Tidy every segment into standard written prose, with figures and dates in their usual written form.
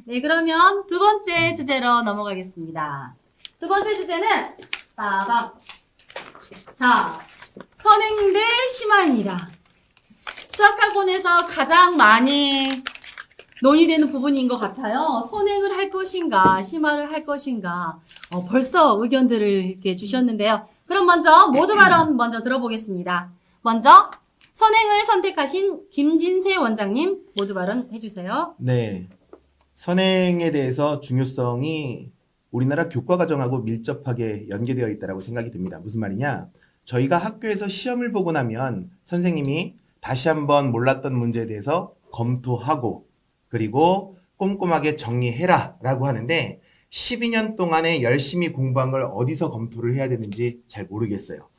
네, 그러면 두 번째 주제로 넘어가겠습니다. 두 번째 주제는 빠밤. 자, 선행 대 심화입니다. 수학학원에서 가장 많이 논의되는 부분인 것 같아요. 선행을 할 것인가, 심화를 할 것인가. 벌써 의견들을 이렇게 주셨는데요. 그럼 먼저 모두 발언 먼저 들어보겠습니다. 먼저 선행을 선택하신 김진세 원장님 모두 발언 해주세요. 네. 선행에 대해서 중요성이 우리나라 교과 과정하고 밀접하게 연계되어 있다고 생각이 듭니다. 무슨 말이냐? 저희가 학교에서 시험을 보고 나면 선생님이 다시 한번 몰랐던 문제에 대해서 검토하고 그리고 꼼꼼하게 정리해라 라고 하는데 12년 동안에 열심히 공부한 걸 어디서 검토를 해야 되는지 잘 모르겠어요.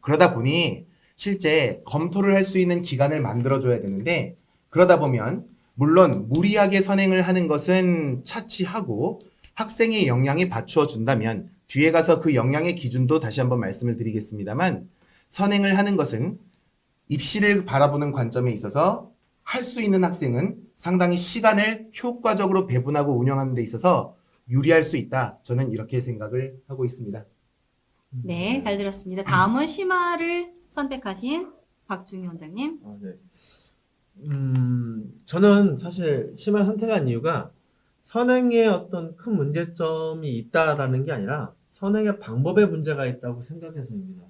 그러다 보니 실제 검토를 할 수 있는 기간을 만들어줘야 되는데 그러다 보면 물론 무리하게 선행을 하는 것은 차치하고 학생의 역량에 받추어 준다면 뒤에 가서 그 역량의 기준도 다시 한번 말씀을 드리겠습니다만 선행을 하는 것은 입시를 바라보는 관점에 있어서 할 수 있는 학생은 상당히 시간을 효과적으로 배분하고 운영하는 데 있어서 유리할 수 있다. 저는 이렇게 생각을 하고 있습니다. 네, 잘 들었습니다. 다음은 심화를 선택하신 박중희 원장님. 네. 저는 사실 심화 선택한 이유가 선행에 어떤 큰 문제점이 있다라는 게 아니라 선행의 방법에 문제가 있다고 생각해서입니다.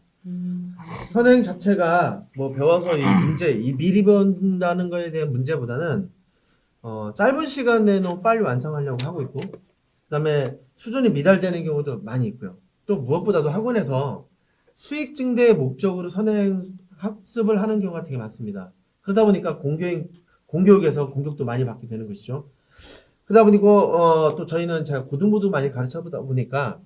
선행 자체가 뭐 배워서 이 문제, 이 미리 배운다는 거에 대한 문제보다는 짧은 시간 내로 빨리 완성하려고 하고 있고, 그다음에 수준이 미달되는 경우도 많이 있고요. 또 무엇보다도 학원에서 수익 증대의 목적으로 선행 학습을 하는 경우가 되게 많습니다. 그러다 보니까 공교육에서 공격도 많이 받게 되는 것이죠. 그러다 보니까 또 저희는 제가 고등부도 많이 가르쳐 보다 보니까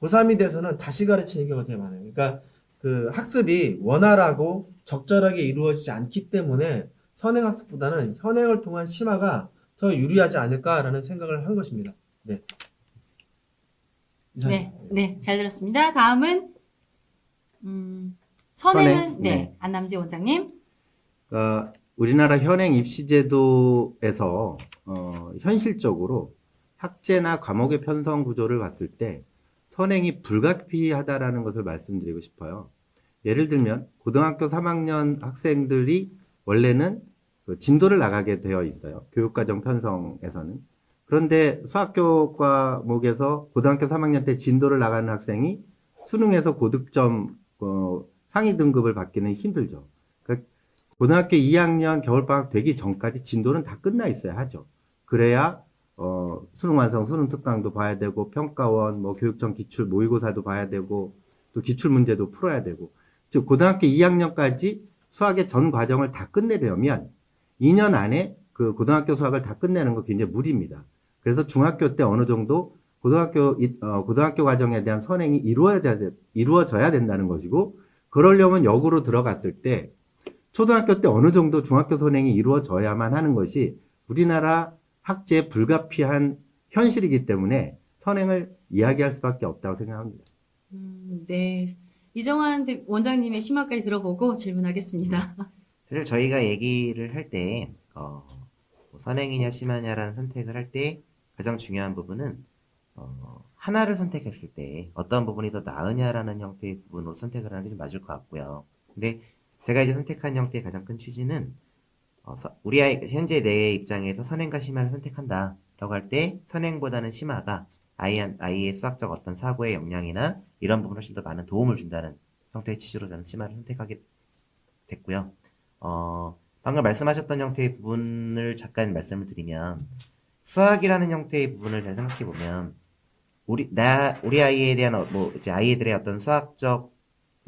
고3이 돼서는 다시 가르치는 경우가 되게 많아요. 그러니까 그 학습이 원활하고 적절하게 이루어지지 않기 때문에 선행 학습보다는 현행을 통한 심화가 더 유리하지 않을까라는 생각을 한 것입니다. 네. 네, 잘 들었습니다. 다음은 선행을 선행? 네. 안남지 원장님. 우리나라 현행 입시제도에서 현실적으로 학제나 과목의 편성 구조를 봤을 때 선행이 불가피하다라는 것을 말씀드리고 싶어요. 예를 들면 고등학교 3학년 학생들이 원래는 그 진도를 나가게 되어 있어요. 교육과정 편성에서는. 그런데 수학교 과목에서 고등학교 3학년 때 진도를 나가는 학생이 수능에서 고득점 상위 등급을 받기는 힘들죠. 그러니까 고등학교 2학년 겨울방학 되기 전까지 진도는 다 끝나 있어야 하죠. 그래야 수능 완성, 수능 특강도 봐야 되고 평가원, 뭐 교육청 기출 모의고사도 봐야 되고 또 기출 문제도 풀어야 되고 즉 고등학교 2학년까지 수학의 전 과정을 다 끝내려면 2년 안에 그 고등학교 수학을 다 끝내는 거 굉장히 무리입니다. 그래서 중학교 때 어느 정도 고등학교 과정에 대한 선행이 이루어져야 된다는 것이고 그러려면 역으로 들어갔을 때 초등학교 때 어느 정도 중학교 선행이 이루어져야만 하는 것이 우리나라 학제에 불가피한 현실이기 때문에 선행을 이야기할 수밖에 없다고 생각합니다. 네. 이정환 원장님의 심화까지 들어보고 질문하겠습니다. 사실 저희가 얘기를 할 때, 선행이냐 심하냐라는 선택을 할 때 가장 중요한 부분은, 하나를 선택했을 때 어떤 부분이 더 나으냐라는 형태의 부분으로 선택을 하는 게 좀 맞을 것 같고요. 근데 제가 이제 선택한 형태의 가장 큰 취지는, 우리 아이, 현재 내 입장에서 선행과 심화를 선택한다. 라고 할 때, 선행보다는 심화가 아이의 수학적 어떤 사고의 역량이나 이런 부분에 훨씬 더 많은 도움을 준다는 형태의 취지로 저는 심화를 선택하게 됐고요. 방금 말씀하셨던 형태의 부분을 잠깐 말씀을 드리면, 수학이라는 형태의 부분을 잘 생각해 보면, 우리 아이에 대한, 이제 아이들의 어떤 수학적,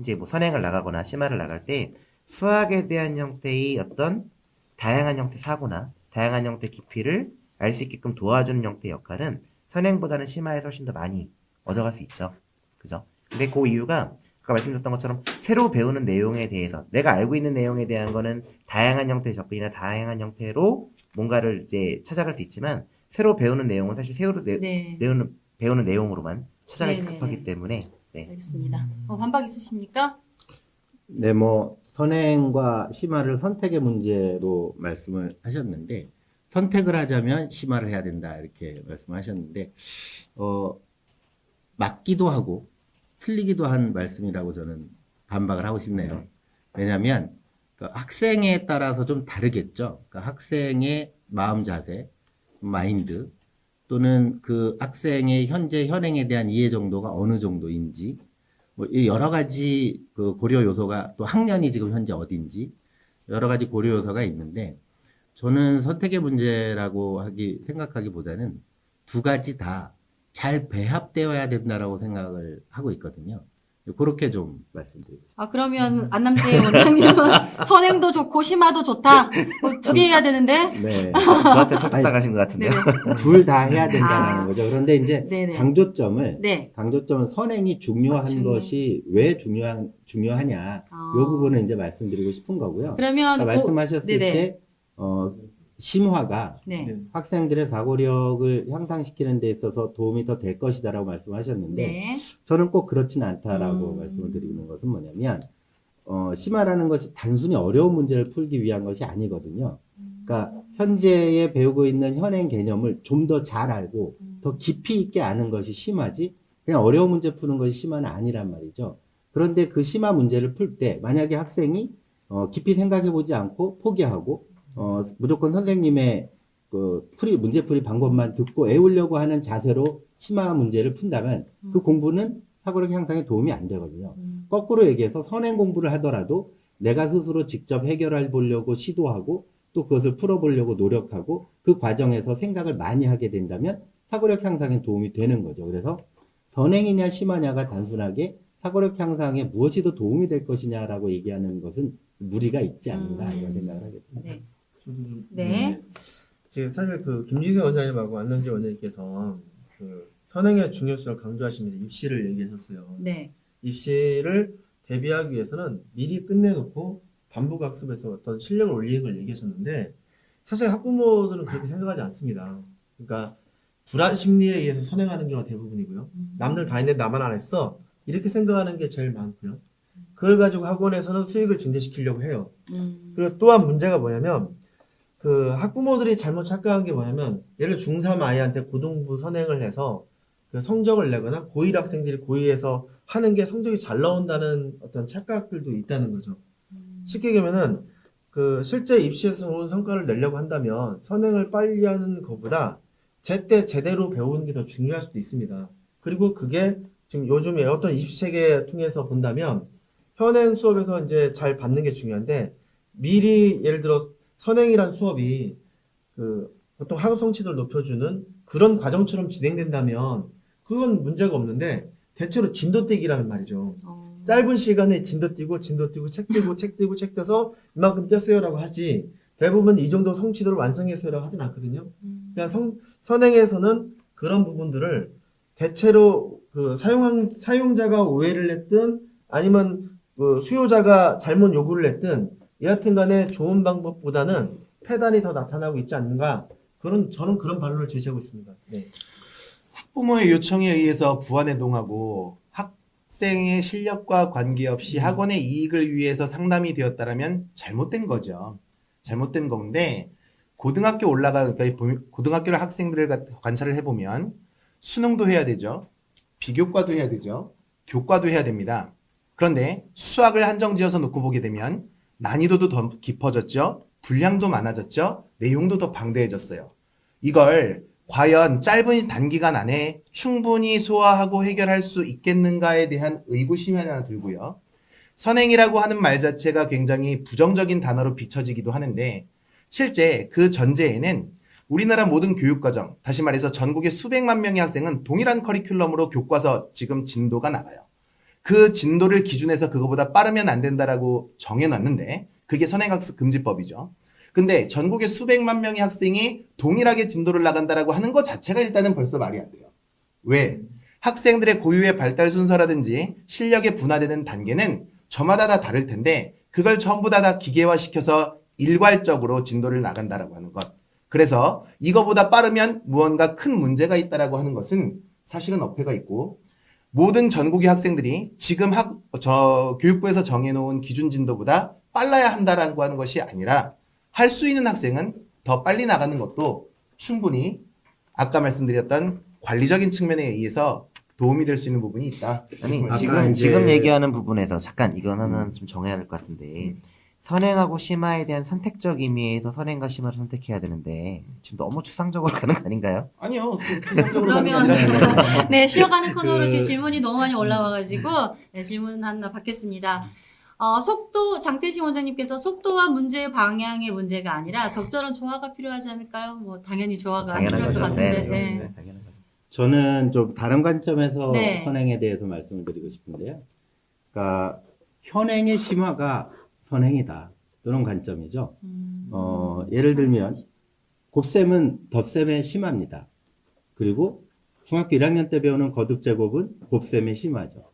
이제 선행을 나가거나 심화를 나갈 때, 수학에 대한 형태의 어떤 다양한 형태 사고나, 다양한 형태 깊이를 알 수 있게끔 도와주는 형태의 역할은 선행보다는 심화에서 훨씬 더 많이 얻어갈 수 있죠. 그죠? 근데 그 이유가, 아까 말씀드렸던 것처럼 새로 배우는 내용에 대해서 내가 알고 있는 내용에 대한 거는 다양한 형태의 접근이나 다양한 형태로 뭔가를 이제 찾아갈 수 있지만 새로 배우는 내용은 사실 배우는 내용으로만 찾아가기 급하기 때문에 알겠습니다. 반박 있으십니까? 네, 뭐 선행과 심화를 선택의 문제로 말씀을 하셨는데 선택을 하자면 심화를 해야 된다 이렇게 말씀하셨는데 맞기도 하고 틀리기도 한 말씀이라고 저는 반박을 하고 싶네요. 왜냐하면 그 학생에 따라서 좀 다르겠죠. 그러니까 학생의 마음 자세, 마인드 또는 그 학생의 현재 현행에 대한 이해 정도가 어느 정도인지 뭐 이 여러 가지 그 고려 요소가 또 학년이 지금 현재 어딘지 여러 가지 고려 요소가 있는데 저는 선택의 문제라고 생각하기보다는 두 가지 다 잘 배합되어야 된다라고 생각을 하고 있거든요. 그렇게 좀 말씀드리고 싶습니다. 아, 그러면 안남재 원장님은 선행도 좋고 심화도 좋다. 두 개 해야 되는데. 네. 저한테 설득당하신 것 같은데요. 네네. 둘 다 해야 된다는 아. 거죠. 그런데 이제 네네. 강조점은 네. 선행이 중요한 중요. 것이 왜 중요하냐 아. 이 부분을 이제 말씀드리고 싶은 거고요. 그러면 아까 말씀하셨을 네네. 때 심화가 네. 네. 사고력을 향상시키는 데 있어서 도움이 더 될 것이다라고 말씀하셨는데 네. 저는 꼭 그렇지는 않다라고 음. 말씀을 드리는 것은 뭐냐면 심화라는 것이 단순히 어려운 문제를 풀기 위한 것이 아니거든요. 그러니까 현재에 배우고 있는 현행 개념을 좀 더 잘 알고 더 깊이 있게 아는 것이 심화지 그냥 어려운 문제 푸는 것이 심화는 아니란 말이죠. 그런데 그 심화 문제를 풀 때 만약에 학생이 깊이 생각해보지 않고 포기하고 무조건 선생님의 그 문제풀이 방법만 듣고 애우려고 하는 자세로 심화 문제를 푼다면 그 공부는 사고력 향상에 도움이 안 되거든요. 거꾸로 얘기해서 선행 공부를 하더라도 내가 스스로 직접 해결해 보려고 시도하고 또 그것을 풀어보려고 노력하고 그 과정에서 생각을 많이 하게 된다면 사고력 향상에 도움이 되는 거죠. 그래서 선행이냐 심화냐가 단순하게 사고력 향상에 무엇이 더 도움이 될 것이냐라고 얘기하는 것은 무리가 있지 않는가 이런 생각을 하게 됩니다. 네. 저도 좀, 네. 지금 사실 그 김진세 원장님하고 안남재 원장님께서 그 선행의 중요성을 강조하시면서 입시를 얘기하셨어요. 네. 입시를 대비하기 위해서는 미리 끝내놓고 반복학습에서 어떤 실력을 올리는 걸 얘기하셨는데 사실 학부모들은 그렇게 생각하지 않습니다. 그러니까 불안 심리에 의해서 선행하는 경우가 대부분이고요. 남들 다 했는데 나만 안 했어. 이렇게 생각하는 게 제일 많고요. 그걸 가지고 학원에서는 수익을 증대시키려고 해요. 그리고 또한 문제가 뭐냐면 그 학부모들이 잘못 착각한 게 뭐냐면 예를 들어 중3 아이한테 고등부 선행을 해서 그 성적을 내거나 고1 학생들이 고2에서 하는 게 성적이 잘 나온다는 어떤 착각들도 있다는 거죠. 쉽게 얘기하면은 그 실제 입시에서 좋은 성과를 내려고 한다면 선행을 빨리 하는 것보다 제때 제대로 배우는 게 더 중요할 수도 있습니다. 그리고 그게 지금 요즘에 어떤 입시 체계 통해서 본다면 현행 수업에서 이제 잘 받는 게 중요한데 미리 예를 들어 선행이란 수업이 그 보통 학업 성취도를 높여주는 그런 과정처럼 진행된다면 그건 문제가 없는데 대체로 진도떼기라는 말이죠. 짧은 시간에 진도 뛰고 책 뛰고 떼서 이만큼 뗐어요라고 하지 대부분 이 정도 성취도를 완성했어요라고 하진 않거든요. 그러니까 선행에서는 그런 부분들을 대체로 그 사용자가 오해를 했든 아니면 그 수요자가 잘못 요구를 했든 여하튼 간에 좋은 방법보다는 폐단이 더 나타나고 있지 않는가 저는 그런 반론을 제시하고 있습니다. 네. 학부모의 요청에 의해서 부안해동하고 학생의 실력과 관계없이 학원의 이익을 위해서 상담이 되었다라면 잘못된 거죠. 잘못된 건데 고등학교를 학생들을 관찰을 해보면 수능도 해야 되죠. 비교과도 해야 되죠. 교과도 해야 됩니다. 그런데 수학을 한정지어서 놓고 보게 되면 난이도도 더 깊어졌죠. 분량도 많아졌죠. 내용도 더 방대해졌어요. 이걸 과연 짧은 단기간 안에 충분히 소화하고 해결할 수 있겠는가에 대한 의구심이 하나 들고요. 선행이라고 하는 말 자체가 굉장히 부정적인 단어로 비춰지기도 하는데 실제 그 전제에는 우리나라 모든 교육과정, 다시 말해서 전국의 수백만 명의 학생은 동일한 커리큘럼으로 교과서 지금 진도가 나가요. 그 진도를 기준해서 그거보다 빠르면 안 된다라고 정해놨는데 그게 선행학습 금지법이죠. 근데 전국의 수백만 명의 학생이 동일하게 진도를 나간다라고 하는 것 자체가 일단은 벌써 말이 안 돼요. 왜? 학생들의 고유의 발달 순서라든지 실력에 분화되는 단계는 저마다 다 다를 텐데 그걸 전부 다 기계화시켜서 일괄적으로 진도를 나간다라고 하는 것. 그래서 이거보다 빠르면 무언가 큰 문제가 있다라고 하는 것은 사실은 어폐가 있고 모든 전국의 학생들이 지금 교육부에서 정해놓은 기준 진도보다 빨라야 한다라고 하는 것이 아니라 할 수 있는 학생은 더 빨리 나가는 것도 충분히 아까 말씀드렸던 관리적인 측면에 의해서 도움이 될 수 있는 부분이 있다. 아니 아까 지금 이제- 지금 얘기하는 부분에서 잠깐 이건 하나 좀 정해야 될 것 같은데 선행하고 심화에 대한 선택적 의미에서 선행과 심화를 선택해야 되는데 지금 너무 추상적으로 가는 거 아닌가요? 아니요. 추상적으로 가는 게 그러면 아니라 네, 쉬어가는 코너로 그- 지금 질문이 너무 많이 올라와가지고 네, 질문 하나 받겠습니다. 속도 장태식 원장님께서 속도와 문제 방향의 문제가 아니라 적절한 조화가 필요하지 않을까요? 뭐 당연히 조화가 당연한 필요할 것 거죠. 같은데. 네, 네. 네, 당연한 거죠. 저는 좀 다른 관점에서 네. 선행에 대해서 말씀을 드리고 싶은데요. 그러니까 현행의 심화가 선행이다. 이런 관점이죠. 예를 들면 곱셈은 덧셈의 심화입니다. 그리고 중학교 1학년 때 배우는 거듭 제곱은 곱셈의 심화죠.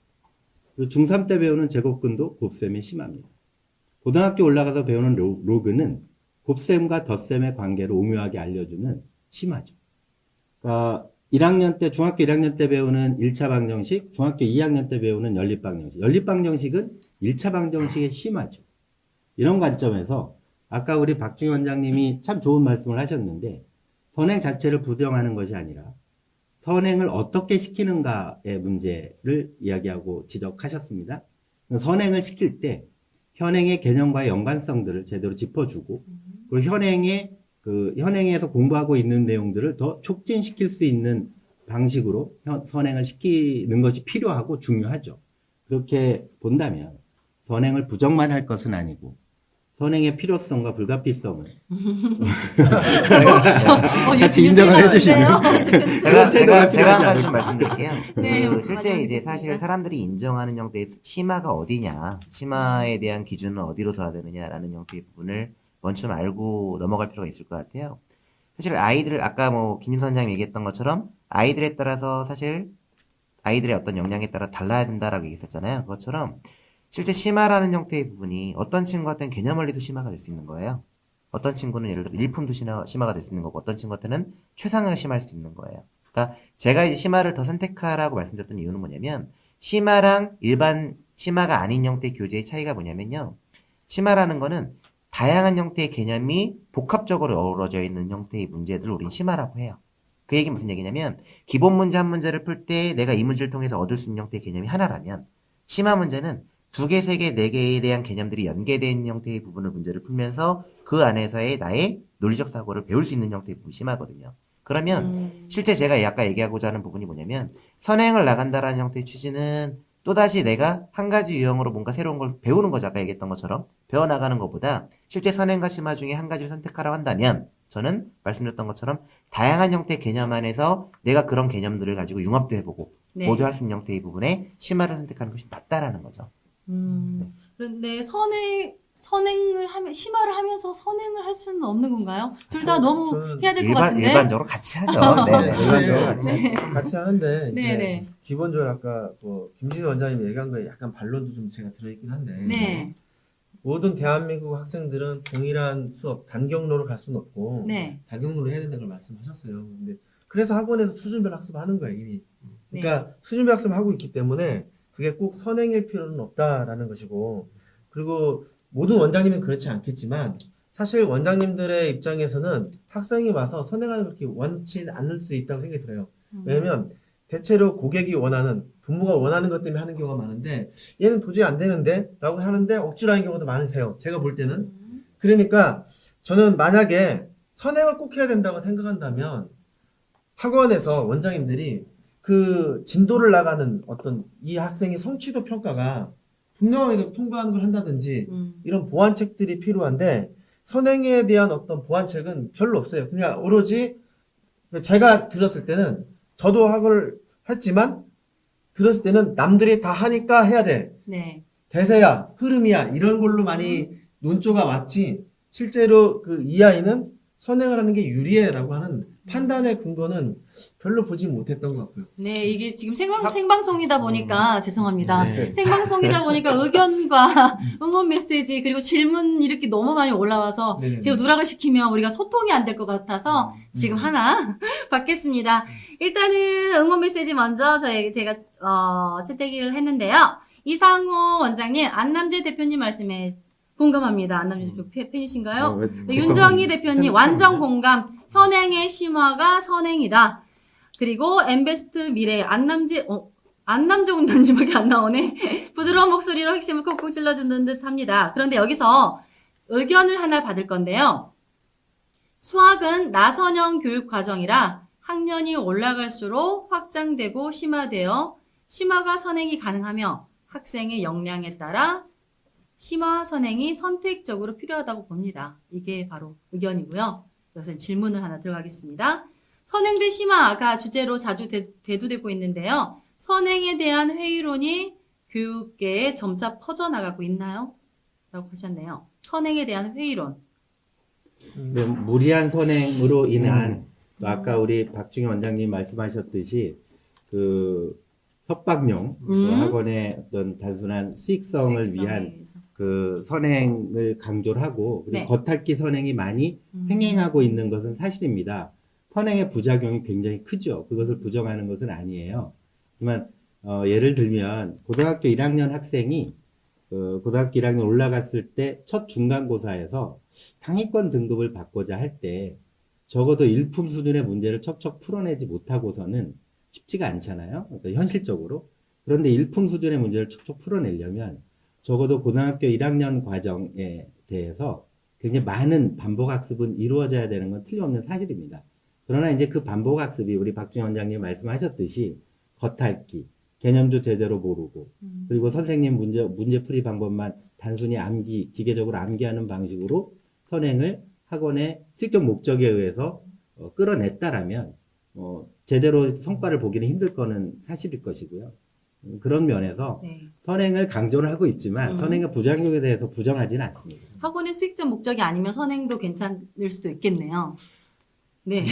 그리고 중3 때 배우는 제곱근도 곱셈의 심화입니다. 고등학교 올라가서 배우는 로그는 곱셈과 덧셈의 관계를 오묘하게 알려주는 심화죠. 그러니까 1학년 때, 중학교 1학년 때 배우는 1차 방정식, 중학교 2학년 때 배우는 연립방정식. 연립방정식은 1차 방정식의 심화죠. 이런 관점에서 아까 우리 박중희 원장님이 참 좋은 말씀을 하셨는데 선행 자체를 부정하는 것이 아니라 선행을 어떻게 시키는가의 문제를 이야기하고 지적하셨습니다. 선행을 시킬 때 현행의 개념과의 연관성들을 제대로 짚어주고 그리고 현행에서 공부하고 있는 내용들을 더 촉진시킬 수 있는 방식으로 선행을 시키는 것이 필요하고 중요하죠. 그렇게 본다면 선행을 부정만 할 것은 아니고 선행의 필요성과 불가피성을 같이 인정을 해주시는. 제가 한 가지 좀 말씀드릴게요. 네, 실제 맞아요. 이제 사실 사람들이 인정하는 형태의 심화가 어디냐, 심화에 대한 기준은 어디로 둬야 되느냐라는 형태의 부분을 먼저 좀 알고 넘어갈 필요가 있을 것 같아요. 사실 아이들을 아까 뭐 김진 선장님 얘기했던 것처럼 아이들에 따라서 사실 아이들의 어떤 역량에 따라 달라야 된다라고 얘기했었잖아요. 그것처럼 실제 심화라는 형태의 부분이 어떤 친구한테는 개념 원리도 심화가 될 수 있는 거예요. 어떤 친구는 예를 들어 일품도 심화가 될 수 있는 거고 어떤 친구한테는 최상을 심화할 수 있는 거예요. 그러니까 제가 이제 심화를 더 선택하라고 말씀드렸던 이유는 뭐냐면 심화랑 일반 심화가 아닌 형태의 교재의 차이가 뭐냐면요. 심화라는 거는 다양한 형태의 개념이 복합적으로 어우러져 있는 형태의 문제들을 우린 심화라고 해요. 그 얘기는 무슨 얘기냐면 기본 문제 한 문제를 풀 때 내가 이 문제를 통해서 얻을 수 있는 형태의 개념이 하나라면 심화 문제는 2개, 3개, 4개에 대한 개념들이 연계된 형태의 부분을 문제를 풀면서 그 안에서의 나의 논리적 사고를 배울 수 있는 형태의 부분이 심하거든요. 그러면 실제 제가 아까 얘기하고자 하는 부분이 뭐냐면 선행을 나간다라는 형태의 취지는 또다시 내가 한 가지 유형으로 뭔가 새로운 걸 배우는 거죠. 아까 얘기했던 것처럼 배워나가는 것보다 실제 선행과 심화 중에 한 가지를 선택하라고 한다면 저는 말씀드렸던 것처럼 다양한 형태의 개념 안에서 내가 그런 개념들을 가지고 융합도 해보고 네. 모두 할 수 있는 형태의 부분에 심화를 선택하는 것이 낫다라는 거죠. 그런데 선행을 하면 심화를 하면서 선행을 할 수는 없는 건가요? 둘 다 너무 저는 해야 될 것 같은데. 일반적으로 같이 하죠. 네, 네. 같이 하는데 이제 네네. 기본적으로 아까 뭐 김진수 원장님이 얘기한 거에 약간 반론도 좀 제가 들어있긴 한데 네. 모든 대한민국 학생들은 동일한 수업 단경로를 갈 수는 없고 네. 다경로로 해야 된다는 걸 말씀하셨어요. 근데 그래서 학원에서 수준별 학습하는 거예요 이미. 그러니까 수준별 학습을 하고 있기 때문에 그게 꼭 선행일 필요는 없다라는 것이고 그리고 모든 원장님은 그렇지 않겠지만 사실 원장님들의 입장에서는 학생이 와서 선행하는 걸 그렇게 원치 않을 수 있다고 생각이 들어요. 왜냐면 대체로 고객이 원하는 부모가 원하는 것 때문에 하는 경우가 많은데 얘는 도저히 안 되는데 라고 하는데 억지로 하는 경우도 많으세요. 제가 볼 때는. 그러니까 저는 만약에 선행을 꼭 해야 된다고 생각한다면 학원에서 원장님들이 그 진도를 나가는 어떤 이 학생의 성취도 평가가 분명하게 통과하는 걸 한다든지 이런 보완책들이 필요한데 선행에 대한 어떤 보완책은 별로 없어요. 그냥 오로지 제가 들었을 때는 저도 학원을 했지만 들었을 때는 남들이 다 하니까 해야 돼. 네. 대세야, 흐름이야 이런 걸로 많이 논조가 왔지 실제로 그 이 아이는 선행을 하는 게 유리해라고 하는 판단의 근거는 별로 보지 못했던 것 같고요. 네, 이게 지금 생방송이다 보니까 죄송합니다. 네. 생방송이다 보니까 의견과 응원 메시지 그리고 질문 이렇게 너무 많이 올라와서 네네. 지금 누락을 시키면 우리가 소통이 안 될 것 같아서 지금 하나 받겠습니다. 일단은 응원 메시지 먼저 제가 채택을 했는데요. 이상호 원장님, 안남재 대표님 말씀에 공감합니다. 안남준 대표 팬이신가요? 왜 네, 윤정희 대표님 완전 공감. 현행의 심화가 선행이다. 그리고 엠베스트 미래 안남정 단지밖에 안 나오네. 부드러운 목소리로 핵심을 콕콕 찔러주는 듯합니다. 그런데 여기서 의견을 하나 받을 건데요. 수학은 나선형 교육 과정이라 학년이 올라갈수록 확장되고 심화되어 심화가 선행이 가능하며 학생의 역량에 따라 심화 선행이 선택적으로 필요하다고 봅니다. 이게 바로 의견이고요. 여기서 질문을 하나 들어가겠습니다. 선행 대 심화가 주제로 자주 대두되고 있는데요. 선행에 대한 회의론이 교육계에 점차 퍼져나가고 있나요? 라고 하셨네요. 선행에 대한 회의론. 네, 무리한 선행으로 인한 또 아까 우리 박중희 원장님 말씀하셨듯이 그 협박용 또 학원의 어떤 단순한 수익성을 수익성에 위한 의해서. 그 선행을 강조를 하고 그리고 네. 겉핥기 선행이 많이 횡행하고 있는 것은 사실입니다. 선행의 부작용이 굉장히 크죠. 그것을 부정하는 것은 아니에요. 하지만 예를 들면 고등학교 1학년 학생이 고등학교 1학년 올라갔을 때 첫 중간고사에서 상위권 등급을 받고자 할 때 적어도 일품 수준의 문제를 척척 풀어내지 못하고서는 쉽지가 않잖아요. 그러니까 현실적으로. 그런데 일품 수준의 문제를 척척 풀어내려면 적어도 고등학교 1학년 과정에 대해서 굉장히 많은 반복학습은 이루어져야 되는 건 틀림없는 사실입니다. 그러나 이제 그 반복학습이 우리 박준희 원장님 말씀하셨듯이 겉핥기, 개념도 제대로 모르고 그리고 선생님 문제풀이 방법만 단순히 암기, 기계적으로 암기하는 방식으로 선행을 학원의 수익적 목적에 의해서 끌어냈다라면 제대로 성과를 보기는 힘들 거는 사실일 것이고요. 그런 면에서 네. 선행을 강조를 하고 있지만 선행의 부작용에 대해서 부정하지는 않습니다. 학원의 수익적 목적이 아니면 선행도 괜찮을 수도 있겠네요. 네.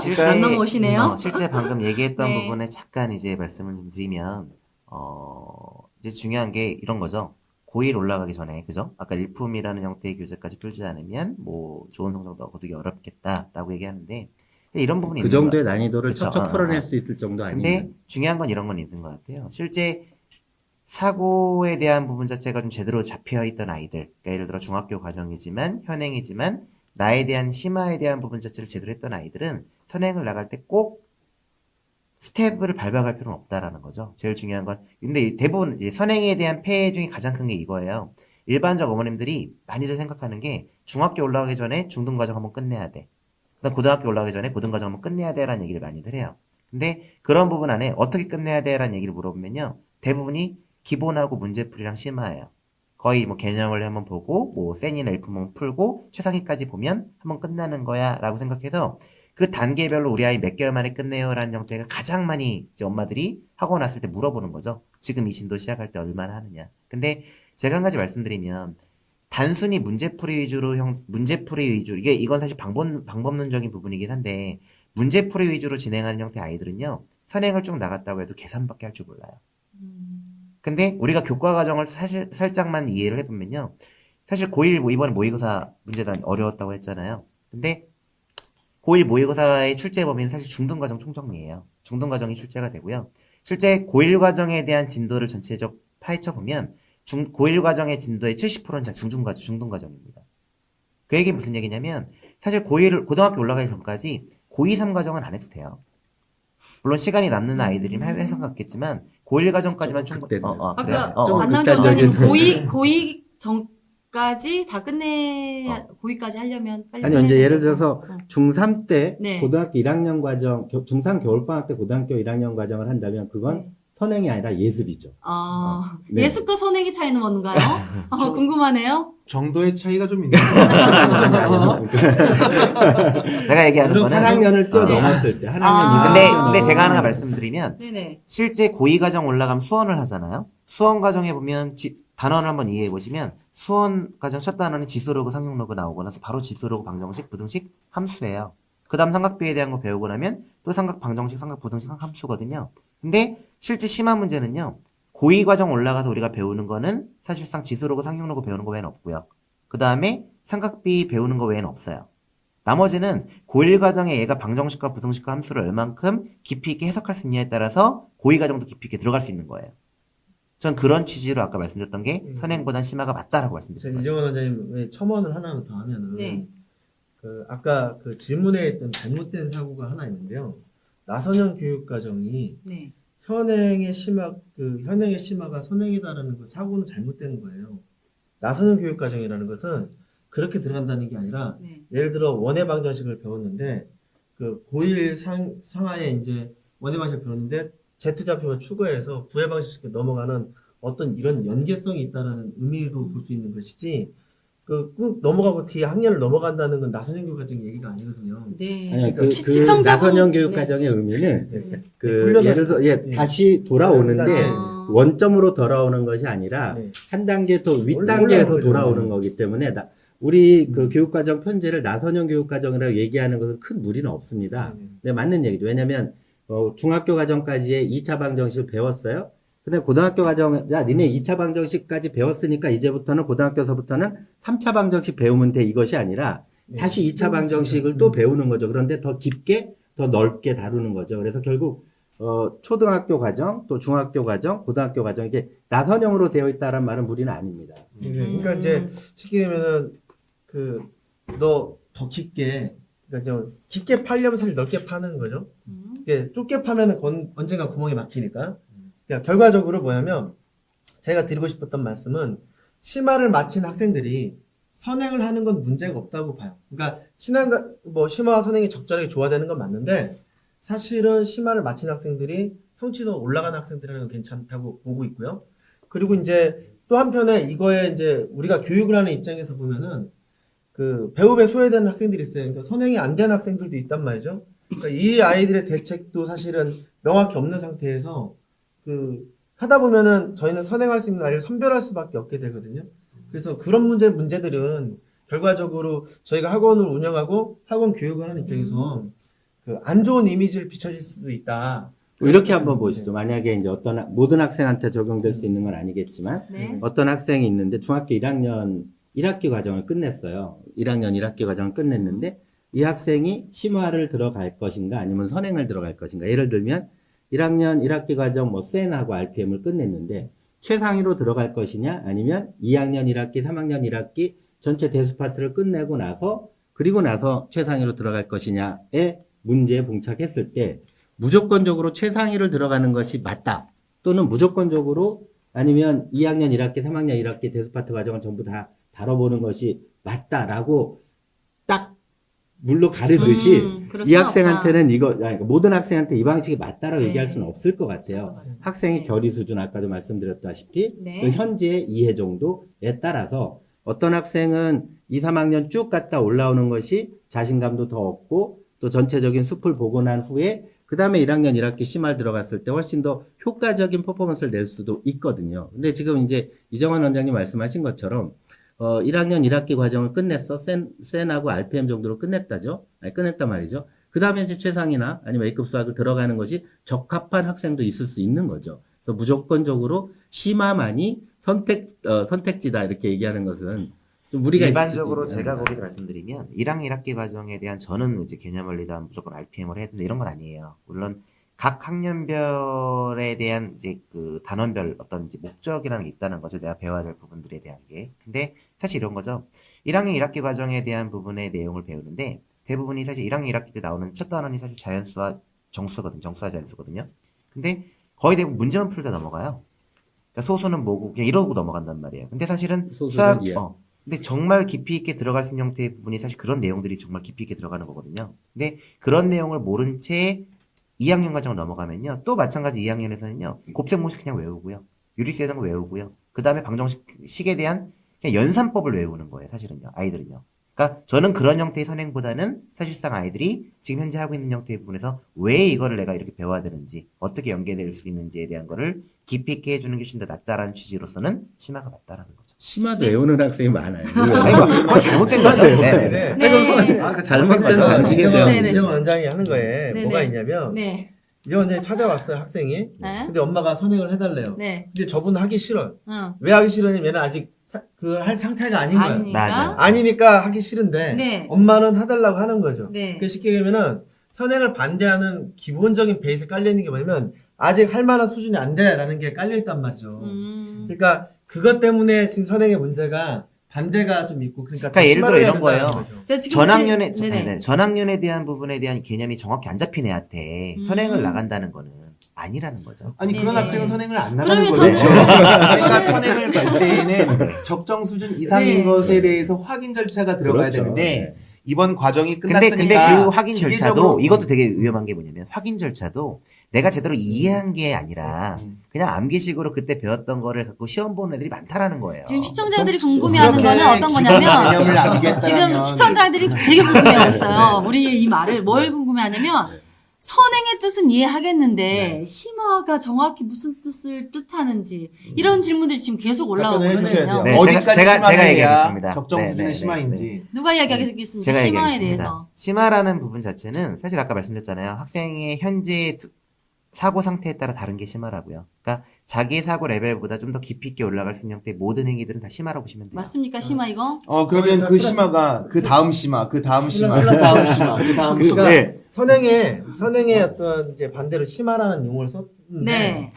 실제 안 넘어오시네요. 실제 방금 얘기했던 네. 부분에 잠깐 이제 말씀을 좀 드리면 이제 중요한 게 이런 거죠. 고1 올라가기 전에 그죠? 아까 일품이라는 형태의 교재까지 풀지 않으면 뭐 좋은 성적도 거두기 어렵겠다라고 얘기하는데 이런 부분이 그 있는 정도의 거- 난이도를 그쵸? 척척 풀어낼 수 있을 정도 근데 아니면 중요한 건 이런 건 있는 것 같아요. 실제 사고에 대한 부분 자체가 좀 제대로 잡혀 있던 아이들, 그러니까 예를 들어 중학교 과정이지만 현행이지만 나에 대한 심화에 대한 부분 자체를 제대로 했던 아이들은 선행을 나갈 때 꼭 스텝을 밟아갈 필요는 없다라는 거죠. 제일 중요한 건 근데 대부분 이제 선행에 대한 폐해 중에 가장 큰 게 이거예요. 일반적 어머님들이 많이들 생각하는 게 중학교 올라가기 전에 중등과정 한번 끝내야 돼. 그다음 고등학교 올라가기 전에 고등과정 한번 끝내야 돼라는 얘기를 많이들 해요. 근데 그런 부분 안에 어떻게 끝내야 돼라는 얘기를 물어보면요. 대부분이 기본하고 문제풀이랑 심화예요. 거의 뭐 개념을 한번 보고 뭐 센이나 일품 한번 풀고 최상위까지 보면 한번 끝나는 거야 라고 생각해서 그 단계별로 우리 아이 몇 개월 만에 끝내요 라는 형태가 가장 많이 이제 엄마들이 학원 왔을 때 물어보는 거죠. 지금 이 진도 시작할 때 얼마나 하느냐. 근데 제가 한 가지 말씀드리면 단순히 문제풀이 위주 이건 사실 방법론적인 부분이긴 한데 문제풀이 위주로 진행하는 형태의 아이들은요. 선행을 쭉 나갔다고 해도 계산밖에 할 줄 몰라요. 근데 우리가 교과 과정을 사실 살짝만 이해를 해보면요. 사실 고1 이번에 모의고사 문제단 어려웠다고 했잖아요. 근데 고1 모의고사의 출제 범위는 사실 중등과정 총정리예요. 중등과정이 출제가 되고요. 실제 고1 과정에 대한 진도를 전체적 파헤쳐 보면 고1 과정의 진도의 70%는 다 중등과정입니다. 그 얘기 무슨 얘기냐면 사실 고등학교 올라가기 전까지 고2, 3과정은 안 해도 돼요. 물론 시간이 남는 아이들이면 해서 같겠지만 고1 과정까지만 충분히 그때는. 아까 좀 안남정 극단적인 원장님 고2 전까지 다 고2까지 하려면 빨리 아니요, 해야 이제 예를 되고. 들어서 중3 때 네. 고등학교 1학년 과정, 중3 겨울방학 때 고등학교 1학년 과정을 한다면 그건 네. 선행이 아니라 예습이죠. 네. 예습과 선행의 차이는 뭔가요? 궁금하네요. 정도의 차이가 좀 있는 제가 얘기하는 한 거는 1학년을 뛰어넘었을 때, 1학년 이상 근데 제가 하나 말씀드리면 네네. 실제 고2 과정 올라가면 수원을 하잖아요. 수원 과정에 보면 단원을 한번 이해해 보시면 수원 과정 첫 단원은 지수로그 상용로그 나오고 나서 바로 지수로그 방정식 부등식 함수예요. 그 다음 삼각비에 대한 거 배우고 나면 또 삼각 방정식 삼각 부등식 함수거든요. 근데 실제 심화 문제는요. 고2 과정 올라가서 우리가 배우는 거는 사실상 지수로그 상용로그 배우는 거 외에는 없고요. 그 다음에 삼각비 배우는 거 외에는 없어요. 나머지는 고1 과정에 얘가 방정식과 부등식과 함수를 얼만큼 깊이 있게 해석할 수 있냐에 따라서 고2 과정도 깊이 있게 들어갈 수 있는 거예요. 전 그런 취지로 아까 말씀드렸던 게 선행보단 심화가 맞다라고 말씀드렸어요. 제가 이정원 원장님의 첨언을 하나만 더 하면은 네. 그 아까 그 질문에 있던 잘못된 사고가 하나 있는데요. 나선형 교육과정이 네. 현행의 심화가 선행이다라는 그 사고는 잘못된 거예요. 나선형 교육과정이라는 것은 그렇게 들어간다는 게 아니라 네. 예를 들어 원해 방정식을 배웠는데 그 고1 상하에 이제 원해 방식을 배웠는데 Z좌표만 추가해서 부해 방식으로 넘어가는 어떤 이런 연계성이 있다라는 의미로 볼 수 있는 것이지 꾹 넘어가고 뒤에 학년을 넘어간다는 건 나선형 교육과정 얘기가 아니거든요. 네. 아니요, 그 시청자분- 나선형 네. 교육과정의 의미는 네. 그 돌려서- 예를 들어서 네. 다시 돌아오는데 아. 원점으로 돌아오는 것이 아니라 네. 한 단계 더 올라오는 윗단계에서 거죠. 돌아오는 거기 때문에 우리 그 교육과정 편제를 나선형 교육과정이라고 얘기하는 것은 큰 무리는 없습니다. 네, 맞는 얘기죠. 왜냐면 중학교 과정까지의 2차 방정식을 배웠어요. 근데 고등학교 과정, 야, 니네 2차 방정식까지 배웠으니까 이제부터는 고등학교에서부터는 3차 방정식 배우면 돼. 이것이 아니라 네. 다시 2차 방정식을 또 배우는 거죠. 그런데 더 깊게, 더 넓게 다루는 거죠. 그래서 결국, 초등학교 과정, 또 중학교 과정, 고등학교 과정, 이게 나선형으로 되어 있다는 말은 무리는 아닙니다. 그러니까 이제 쉽게 얘기하면은 너 더 깊게 그러니까 좀 깊게 파려면 사실 넓게 파는 거죠. 이게 좁게 파면은 언젠가 구멍이 막히니까. 그러니까 결과적으로 뭐냐면 제가 드리고 싶었던 말씀은 심화를 마친 학생들이 선행을 하는 건 문제가 없다고 봐요. 그러니까 심화 선행이 적절하게 조화되는 건 맞는데 사실은 심화를 마친 학생들이 성취도 올라가는 학생들은 괜찮다고 보고 있고요. 그리고 이제 또 한편에 이거에 이제 우리가 교육을 하는 입장에서 보면은 그 배움에 소외되는 학생들이 있어요. 그러니까 선행이 안 되는 학생들도 있단 말이죠. 그러니까 이 아이들의 대책도 사실은 명확히 없는 상태에서 하다 보면은 저희는 선행할 수 있는 아이를 선별할 수밖에 없게 되거든요. 그래서 그런 문제들은 결과적으로 저희가 학원을 운영하고 학원 교육을 하는 입장에서 안 좋은 이미지를 비춰질 수도 있다. 이렇게 한번 보시죠. 만약에 이제 모든 학생한테 적용될 수 있는 건 아니겠지만, 네. 어떤 학생이 있는데 중학교 1학년 1학기 과정을 끝냈어요. 1학년 1학기 과정을 끝냈는데 이 학생이 심화를 들어갈 것인가 아니면 선행을 들어갈 것인가. 예를 들면 1학년 1학기 과정 센하고 RPM을 끝냈는데 최상위로 들어갈 것이냐 아니면 2학년 1학기, 3학년 1학기 전체 대수 파트를 끝내고 나서 그리고 나서 최상위로 들어갈 것이냐의 문제에 봉착했을 때 무조건적으로 최상위를 들어가는 것이 맞다. 또는 무조건적으로 아니면 2학년 1학기, 3학년 1학기 대수 파트 과정을 전부 다 다뤄보는 것이 맞다라고 딱 물로 가르듯이 그럴 이 수는 학생한테는 그러니까 모든 학생한테 이 방식이 맞다라고 네. 얘기할 수는 없을 것 같아요. 없을 것 같아요. 학생의 네. 결의 수준 아까도 말씀드렸다시피 네. 그 현재의 이해 정도에 따라서 어떤 학생은 2, 3학년 쭉 갔다 올라오는 것이 자신감도 더 얻고 또 전체적인 숲을 보고 난 후에 그 다음에 1학년 1학기 심화 들어갔을 때 훨씬 더 효과적인 퍼포먼스를 낼 수도 있거든요. 근데 지금 이제 이정환 원장님 말씀하신 것처럼 1학년 1학기 과정을 끝냈어. 센하고 RPM 정도로 끝냈다죠. 끝냈단 말이죠. 그 다음에 이제 최상이나 아니면 A급 수학을 들어가는 것이 적합한 학생도 있을 수 있는 거죠. 그래서 무조건적으로 심화만이 선택지다 이렇게 얘기하는 것은 좀 무리가 일반적으로 있을 수도 제가 있는 거기서 말씀드리면 1학년 1학기 과정에 대한 저는 이제 개념 원리다 무조건 RPM을 해야 된다 이런 건 아니에요. 물론 각 학년별에 대한 이제 그 단원별 어떤 이제 목적이라는 게 있다는 거죠. 내가 배워야 될 부분들에 대한 게. 근데 사실 이런 거죠. 1학년 1학기 과정에 대한 부분의 내용을 배우는데 대부분이 사실 1학년 1학기 때 나오는 첫 단원이 사실 자연수와 정수거든요. 정수와 자연수거든요. 근데 거의 대부분 문제만 풀다 넘어가요. 그러니까 소수는 뭐고 그냥 이러고 넘어간단 말이에요. 근데 사실은 소수는 이해. 근데 정말 깊이 있게 들어갈 수 있는 형태의 부분이 사실 그런 내용들이 정말 깊이 있게 들어가는 거거든요. 근데 그런 내용을 모른 채 2학년 과정을 넘어가면요. 또 마찬가지 2학년에서는요. 곱셈 공식 그냥 외우고요. 유리수에 대한 거 외우고요. 그 다음에 방정식에 대한 그냥 연산법을 외우는 거예요. 사실은요. 아이들은요. 그러니까 저는 그런 형태의 선행보다는 사실상 아이들이 지금 현재 하고 있는 형태의 부분에서 왜 이거를 내가 이렇게 배워야 되는지 어떻게 연계될 수 있는지에 대한 거를 깊이 있게 해주는 게 훨씬 더 낫다라는 취지로서는 심화가 맞다라는 거죠. 심화도 외우는 학생이 많아요. 아니, 그건 잘못된 거죠. 네. 네. 네. 잘못된 방식에 대한 네네. 이정원 원장이 하는 거에 네네. 뭐가 있냐면 네. 이정원 원장이 찾아왔어요 학생이. 네. 근데 엄마가 선행을 해달래요. 네. 근데 저분은 하기 싫어요. 응. 왜 하기 싫으냐면 얘는 아직 할 상태가 아닌 거예요. 아니니까. 맞아요. 아니니까 하기 싫은데 네. 엄마는 해달라고 하는 거죠. 네. 그 쉽게 얘기하면은 선행을 반대하는 기본적인 베이스 깔려 있는 게 뭐냐면 아직 할 만한 수준이 안 돼라는 게 깔려 있단 말이죠. 음. 그러니까 그것 때문에 지금 선행의 문제가 반대가 좀 있고 그러니까 더 그러니까 예를 들어 심화해야 이런 거예요. 된다는 거죠. 제가 지금 전학년에 네네. 전학년에 대한 부분에 대한 개념이 정확히 안 잡힌 애한테 음. 선행을 나간다는 거는 아니라는 거죠. 아니 그런 네네. 학생은 선행을 안 나가는 그러면 거죠. 저는- 그러니까 선행을 갈 때에는 적정 수준 이상인 네. 것에 대해서 확인 절차가 들어가야 그렇죠. 되는데 이번 과정이 근데 끝났으니까 그 확인 절차도 기계적으로- 이것도 되게 위험한 게 뭐냐면 확인 절차도 내가 제대로 이해한 게 아니라 그냥 암기식으로 그때 배웠던 거를 갖고 시험 보는 애들이 많다라는 거예요. 지금 시청자들이 궁금해하는 그렇게 거는 어떤 기본 거냐면 개념을 암기했다면 지금 시청자들이 되게 궁금해하고 있어요. 우리 이 말을 뭘 궁금해하냐면 선행의 뜻은 이해하겠는데 심화가 정확히 무슨 뜻을 뜻하는지 이런 질문들이 지금 계속 올라오고 답변을 해주셔야 있거든요. 돼요. 네, 어디까지 제가 심화해야 얘기하겠습니다. 적정 네, 수준의 네, 심화인지. 누가 이야기하겠습니까? 제가 심화에 얘기하겠습니다. 대해서. 심화라는 부분 자체는 사실 아까 말씀드렸잖아요. 학생의 현재 사고 상태에 따라 다른 게 심화라고요. 그러니까 자기 사고 레벨보다 좀 더 깊이 있게 올라갈 수 있는 형태의 모든 행위들은 다 심화라고 보시면 돼요. 맞습니까? 심화 이거? 그러면 그 플러스- 심화가 그 다음 심화, 그 다음 심화, 그 플러스- 다음 심화, 그 다음 심화. 그러니까 네. 선행의 어떤 이제 반대로 심화라는 용어를 썼는데 네.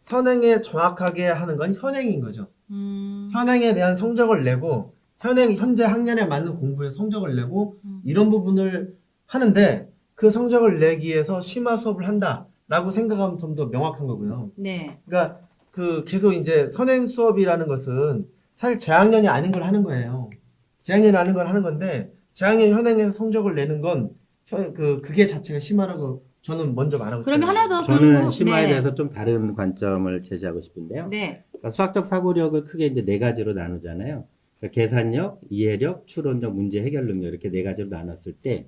선행에 정확하게 하는 건 현행인 거죠. 음. 현행에 대한 성적을 내고 현재 학년에 맞는 공부에 성적을 내고 음. 이런 부분을 하는데 그 성적을 내기 위해서 심화 수업을 한다라고 생각하면 좀 더 명확한 거고요. 네. 그러니까 그 계속 이제 선행 수업이라는 것은 사실 재학년이 아닌 걸 하는 거예요. 재학년이 아닌 걸 하는 건데 재학년 현행에서 성적을 내는 건 그게 자체가 심화라고 저는 먼저 말하고 그러면 싶어요. 하나 더 저는 심화에 네. 대해서 좀 다른 관점을 제시하고 싶은데요. 네. 그러니까 수학적 사고력을 크게 이제 네 가지로 나누잖아요. 그러니까 계산력, 이해력, 추론력, 문제 해결 능력 이렇게 네 가지로 나눴을 때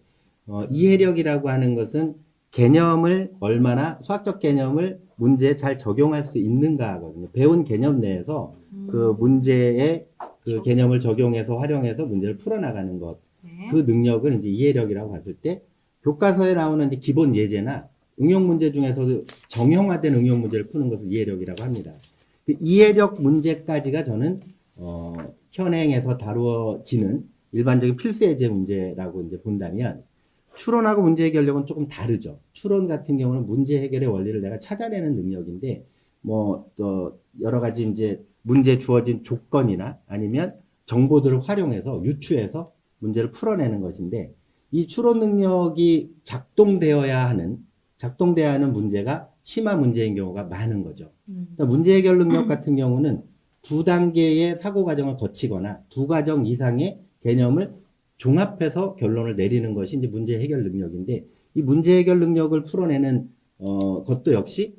이해력이라고 하는 것은 개념을 얼마나 수학적 개념을 문제에 잘 적용할 수 있는가 하거든요. 배운 개념 내에서 그 문제의 그 개념을 적용해서 활용해서 문제를 풀어나가는 것. 네. 그 능력을 이제 이해력이라고 봤을 때 교과서에 나오는 이제 기본 예제나 응용 문제 중에서도 정형화된 응용 문제를 푸는 것을 이해력이라고 합니다. 그 이해력 문제까지가 저는 현행에서 다루어지는 일반적인 필수 예제 문제라고 이제 본다면 추론하고 문제 해결력은 조금 다르죠. 추론 같은 경우는 문제 해결의 원리를 내가 찾아내는 능력인데 또 여러 가지 이제 문제에 주어진 조건이나 아니면 정보들을 활용해서 유추해서 문제를 풀어내는 것인데 이 추론 능력이 작동되어야 하는 문제가 심화 문제인 경우가 많은 거죠. 그러니까 문제 해결 능력 같은 경우는 두 단계의 사고 과정을 거치거나 두 과정 이상의 개념을 종합해서 결론을 내리는 것이 이제 문제 해결 능력인데 이 문제 해결 능력을 풀어내는 것도 역시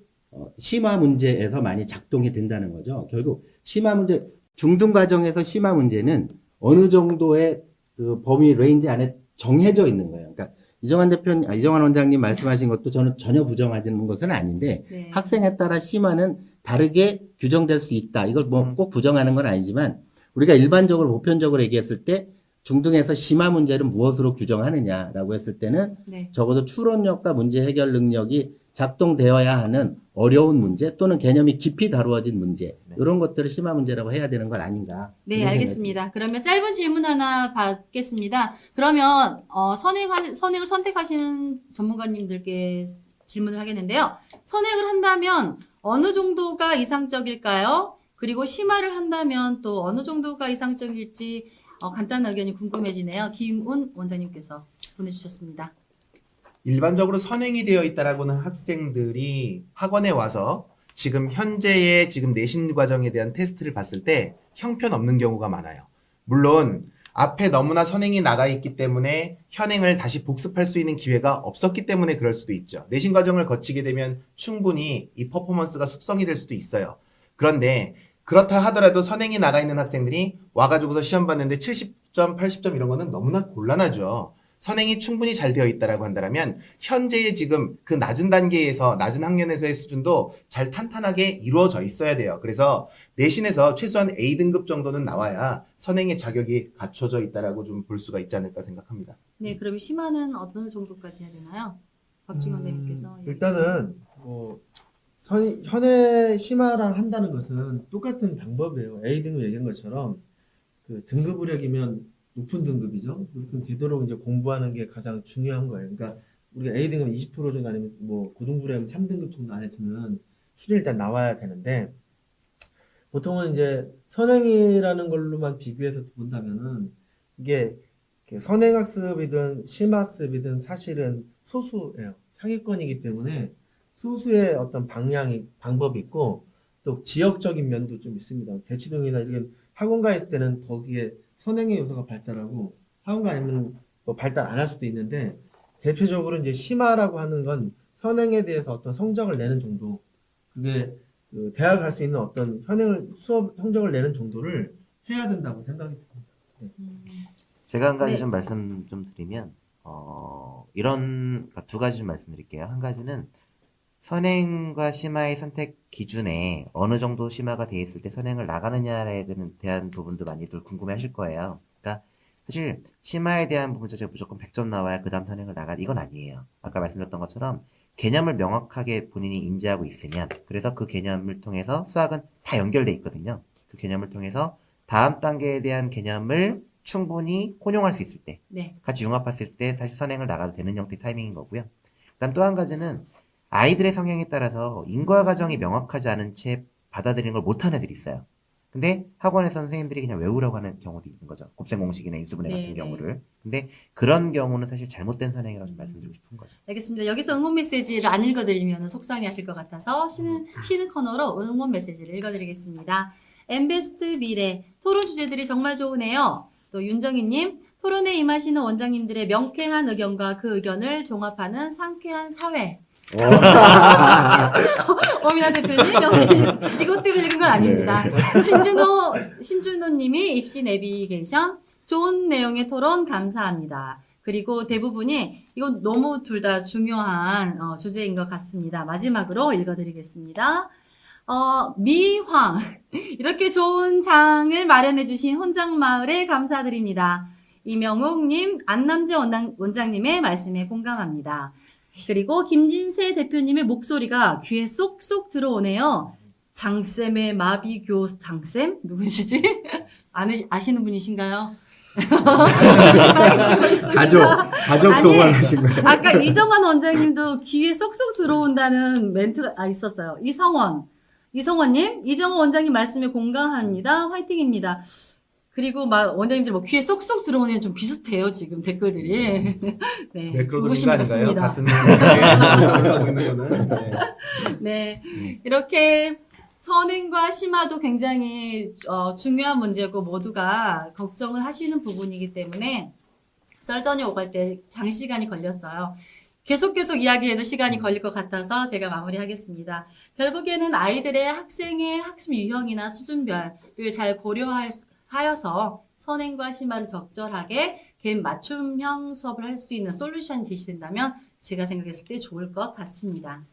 심화 문제에서 많이 작동이 된다는 거죠. 결국 심화 문제 중등 과정에서 심화 문제는 어느 정도의 그 범위 레인지 안에 정해져 있는 거예요. 그러니까 이정환 원장님 말씀하신 것도 저는 전혀 부정하는 것은 아닌데 네. 학생에 따라 심화는 다르게 규정될 수 있다. 이걸 뭐 꼭 부정하는 건 아니지만 우리가 일반적으로 보편적으로 얘기했을 때 중등에서 심화 문제를 무엇으로 규정하느냐라고 했을 때는 네. 적어도 추론력과 문제 해결 능력이 작동되어야 하는 어려운 문제 또는 개념이 깊이 다루어진 문제 이런 것들을 심화 문제라고 해야 되는 건 아닌가. 네, 이런 알겠습니다. 그러면 짧은 질문 하나 받겠습니다. 그러면 선행을 선택하시는 전문가님들께 질문을 하겠는데요. 선행을 한다면 어느 정도가 이상적일까요? 그리고 심화를 한다면 또 어느 정도가 이상적일지 간단한 의견이 궁금해지네요. 김운 원장님께서 보내주셨습니다. 일반적으로 선행이 되어 있다라고는 학생들이 학원에 와서 지금 현재의 지금 내신 과정에 대한 테스트를 봤을 때 형편없는 경우가 많아요. 물론 앞에 너무나 선행이 나가 있기 때문에 현행을 다시 복습할 수 있는 기회가 없었기 때문에 그럴 수도 있죠. 내신 과정을 거치게 되면 충분히 이 퍼포먼스가 숙성이 될 수도 있어요. 그런데 그렇다 하더라도 선행이 나가 있는 학생들이 와가지고서 시험 봤는데 70점, 80점 이런 거는 너무나 곤란하죠. 선행이 충분히 잘 되어 있다라고 한다면 현재의 지금 그 낮은 단계에서 낮은 학년에서의 수준도 잘 탄탄하게 이루어져 있어야 돼요. 그래서 내신에서 최소한 A등급 정도는 나와야 선행의 자격이 갖춰져 있다라고 좀 볼 수가 있지 않을까 생각합니다. 네, 그럼 심화는 어느 정도까지 해야 되나요? 박준영 원장님께서. 일단은 현행 심화랑 한다는 것은 똑같은 방법이에요. A등급 얘기한 것처럼 그 등급 의력이면 높은 등급이죠. 그럼 되도록 이제 공부하는 게 가장 중요한 거예요. 그러니까 우리가 A등급 20% 정도 아니면 뭐 고등부라면 3등급 정도 안에 드는 수준이 일단 나와야 되는데 보통은 이제 선행이라는 걸로만 비교해서 본다면은 이게 선행학습이든 심화학습이든 사실은 소수예요. 상위권이기 때문에 소수의 어떤 방법이 있고 또 지역적인 면도 좀 있습니다. 대치동이나 이런 학원가 있을 때는 거기에 선행의 요소가 발달하고 학원가 아니면 뭐 발달 안 할 수도 있는데 대표적으로 이제 심화라고 하는 건 현행에 대해서 어떤 성적을 내는 정도 그게 그 대학 갈 수 있는 어떤 수업 성적을 내는 정도를 해야 된다고 생각이 듭니다. 제가 한 가지 네. 좀 말씀 좀 드리면, 그러니까 두 가지 좀 말씀드릴게요. 한 가지는 선행과 심화의 선택 기준에 어느 정도 심화가 돼 있을 때 선행을 나가느냐에 대한 부분도 많이들 궁금해 하실 거예요. 그러니까 사실 심화에 대한 부분 자체가 무조건 100점 나와야 그 다음 선행을 이건 아니에요. 아까 말씀드렸던 것처럼 개념을 명확하게 본인이 인지하고 있으면 그래서 그 개념을 통해서 수학은 다 연결돼 있거든요. 그 개념을 통해서 다음 단계에 대한 개념을 충분히 혼용할 수 있을 때 네. 같이 융합했을 때 사실 선행을 나가도 되는 형태의 타이밍인 거고요. 그다음 또 한 가지는 아이들의 성향에 따라서 인과 과정이 명확하지 않은 채 받아들이는 걸 못하는 애들이 있어요. 근데 학원에서 선생님들이 그냥 외우라고 하는 경우도 있는 거죠. 곱셈 공식이나 인수분해 네, 같은 네. 경우를. 근데 그런 경우는 사실 잘못된 선행이라고 좀 말씀드리고 싶은 거죠. 알겠습니다. 여기서 응원 메시지를 안 읽어드리면 속상해하실 것 같아서 쉬는 코너로 응원 메시지를 읽어드리겠습니다. 엠베스트 미래 토론 주제들이 정말 좋으네요. 또 윤정희님 토론에 임하시는 원장님들의 명쾌한 의견과 그 의견을 종합하는 상쾌한 사회. 오민아 대표님 명쾌 이것 때문에 읽은 건 아닙니다. 신준호님이 입시 내비게이션 좋은 내용의 토론 감사합니다. 그리고 대부분이 이건 너무 둘 다 중요한 주제인 것 같습니다. 마지막으로 읽어드리겠습니다. 미황 이렇게 좋은 장을 마련해주신 혼장마을에 감사드립니다. 이명욱님, 안남재 원장님의 말씀에 공감합니다. 그리고 김진세 대표님의 목소리가 귀에 쏙쏙 들어오네요. 장쌤의 마비교 장쌤? 누구시지? 아시는 분이신가요? 가족 아니, 동원하신 거예요. 아까 이정환 원장님도 귀에 쏙쏙 들어온다는 멘트가 있었어요. 이성원님, 이정환 원장님 말씀에 공감합니다. 화이팅입니다. 그리고 막 원장님들 뭐 귀에 쏙쏙 들어오는 좀 비슷해요 지금 댓글들이. 네, 매크로도 의구심이 인가 아닌가요? 같습니다. 같은 내용을 하고 있는 거는. 네. 네, 이렇게 선행과 심화도 굉장히 중요한 문제고 모두가 걱정을 하시는 부분이기 때문에 썰전이 오갈 때 장시간이 걸렸어요. 계속 이야기해도 시간이 걸릴 것 같아서 제가 마무리하겠습니다. 결국에는 아이들의 학생의 학습 유형이나 수준별을 잘 고려하여서 선행과 심화를 적절하게 개인 맞춤형 수업을 할 수 있는 솔루션이 제시된다면 제가 생각했을 때 좋을 것 같습니다.